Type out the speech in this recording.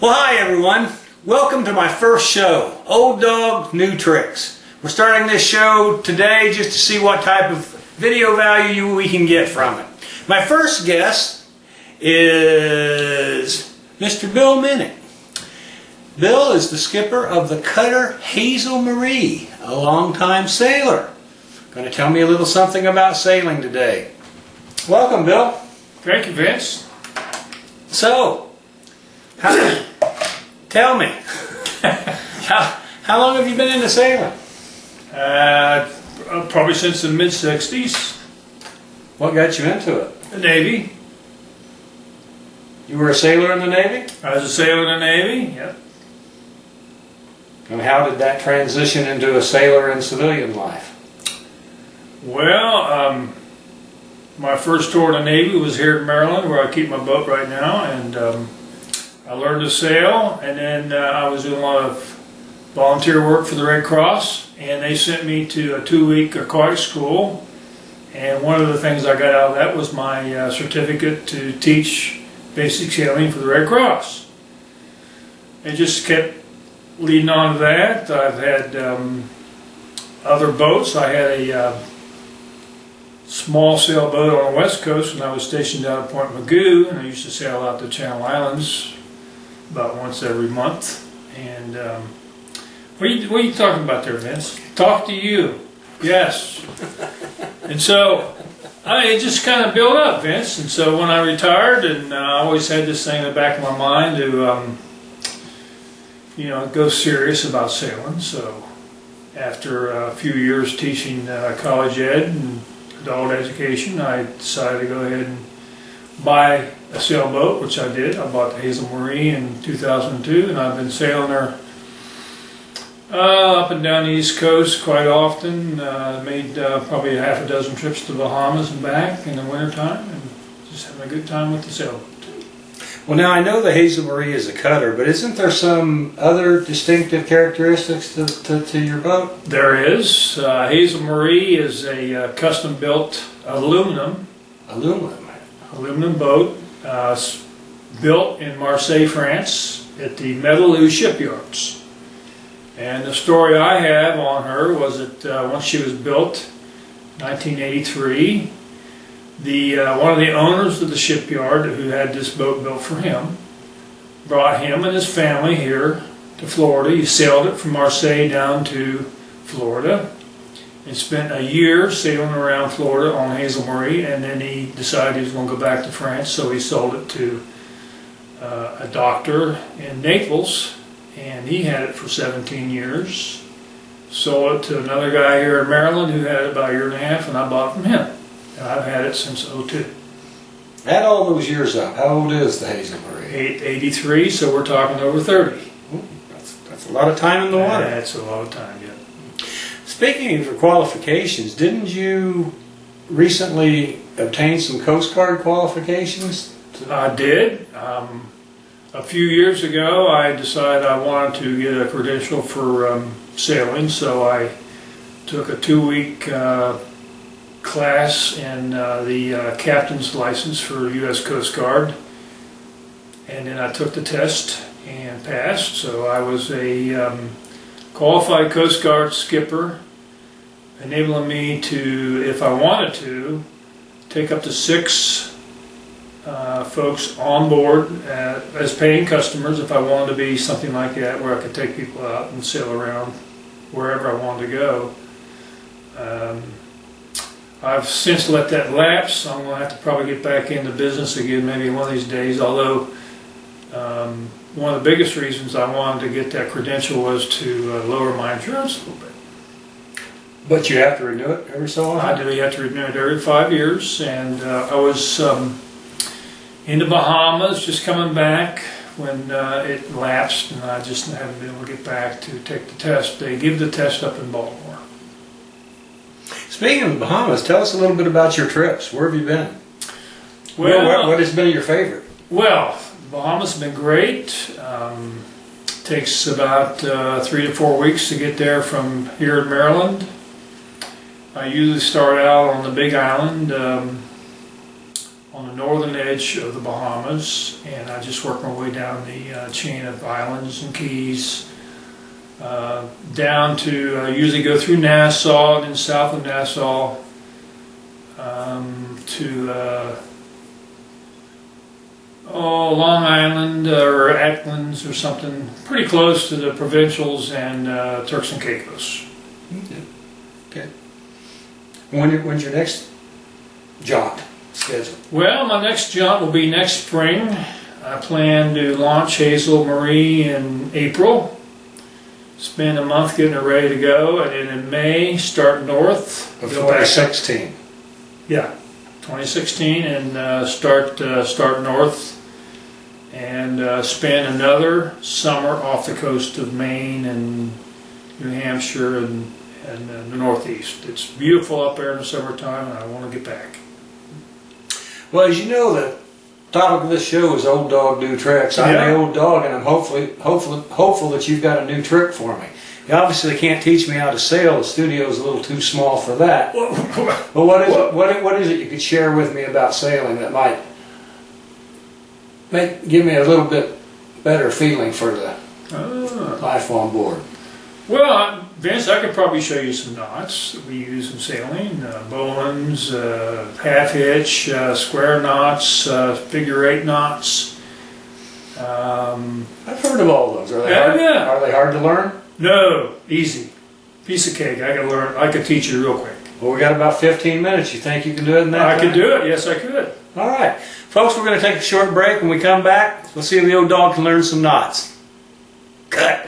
Well, hi everyone. Welcome to my first show, Old Dog, New Tricks. We're starting this show today just to see what type of video value we can get from it. My first guest is Mr. Bill Minnick. Bill is the skipper of the cutter Hazel Marie, a longtime sailor. Going to tell me a little something about sailing today. Welcome, Bill. Thank you, Vince. So, tell me, how long have you been into sailing? Probably since the mid-60s. What got you into it? The Navy. You were a sailor in the Navy? I was a sailor in the Navy, yep. And how did that transition into a sailor in civilian life? Well, my first tour in the Navy was here in Maryland, where I keep my boat right now, and I learned to sail, and then I was doing a lot of volunteer work for the Red Cross, and they sent me to a 2-week aquatic school, and one of the things I got out of that was my certificate to teach basic sailing for the Red Cross. It just kept leading on to that. I've had other boats. I had a small sailboat on the West Coast when I was stationed out at Point Magoo, and I used to sail out to Channel Islands about once every month. And what are you talking about there, Vince? Talk to you. Yes. And so it just kind of built up, Vince. And so when I retired, and I always had this thing in the back of my mind to go serious about sailing. So after a few years teaching college ed and adult education, I decided to go ahead and buy a sailboat, which I did. I bought the Hazel Marie in 2002, and I've been sailing her up and down the East Coast quite often. Made probably half a dozen trips to the Bahamas and back in the wintertime, and just having a good time with the sailboat. Well, now I know the Hazel Marie is a cutter, but isn't there some other distinctive characteristics to your boat? There is. Hazel Marie is a custom-built aluminum boat, built in Marseille, France, at the Metalou shipyards. And the story I have on her was that once she was built, 1983. One of the owners of the shipyard who had this boat built for him brought him and his family here to Florida. He sailed it from Marseille down to Florida and spent a year sailing around Florida on Hazel Marie, and then he decided he was going to go back to France, so he sold it to a doctor in Naples, and he had it for 17 years. Sold it to another guy here in Maryland who had it about a year and a half, and I bought it from him. And I've had it since '02. Add all those years up. How old is the Hazel Marie? 83, so we're talking over 30. Ooh, that's a lot of time in the water. That's a lot of time, yeah. Speaking of your qualifications, didn't you recently obtain some Coast Guard qualifications? I did. A few years ago, I decided I wanted to get a credential for sailing, so I took a 2-week class in the captain's license for U.S. Coast Guard, and then I took the test and passed. So I was a qualified Coast Guard skipper, enabling me to, if I wanted to, take up to 6 folks on board as paying customers if I wanted to be something like that, where I could take people out and sail around wherever I wanted to go. I've since let that lapse. I'm going to have to probably get back into business again maybe one of these days, although one of the biggest reasons I wanted to get that credential was to lower my insurance a little bit. But you have to renew it every so often? I do. You have to renew it every 5 years, and I was in the Bahamas just coming back when it lapsed, and I just haven't been able to get back to take the test. They give the test up in Baltimore. Speaking of the Bahamas, tell us a little bit about your trips. Where have you been? Well, what has been your favorite? Well, the Bahamas have been great. Takes about 3 to 4 weeks to get there from here in Maryland. I usually start out on the Big Island, on the northern edge of the Bahamas, and I just work my way down the chain of islands and keys, down to usually go through Nassau, and then south of Nassau to Long Island or Acklands or something, pretty close to the Provincials and Turks and Caicos. Okay. When's your next jaunt scheduled? Well, my next jaunt will be next spring. I plan to launch Hazel Marie in April. Spend a month getting her ready to go, and then in May start north. Of Go back up. 2016. Yeah, 2016, and start north, and spend another summer off the coast of Maine and New Hampshire and the Northeast. It's beautiful up there in the summertime, and I want to get back. Well, as you know, the topic of this show is old dog new tricks. I'm Yeah. the old dog, and I'm hopeful that you've got a new trick for me. You obviously can't teach me how to sail. The studio's a little too small for that. But what is it you could share with me about sailing that might give me a little bit better feeling for the life on board? Well, Vince, I could probably show you some knots that we use in sailing. Bowlines, half hitch, square knots, figure 8 knots. I've heard of all those. Are they Yeah, hard? yeah. Are they hard to learn? No, easy. Piece of cake. I could teach you real quick. Well, we got about 15 minutes. You think you can do it in that I time? could do it. Yes, I could. All right. Folks, we're going to take a short break. When we come back, we'll see if the old dog can learn some knots. Cut.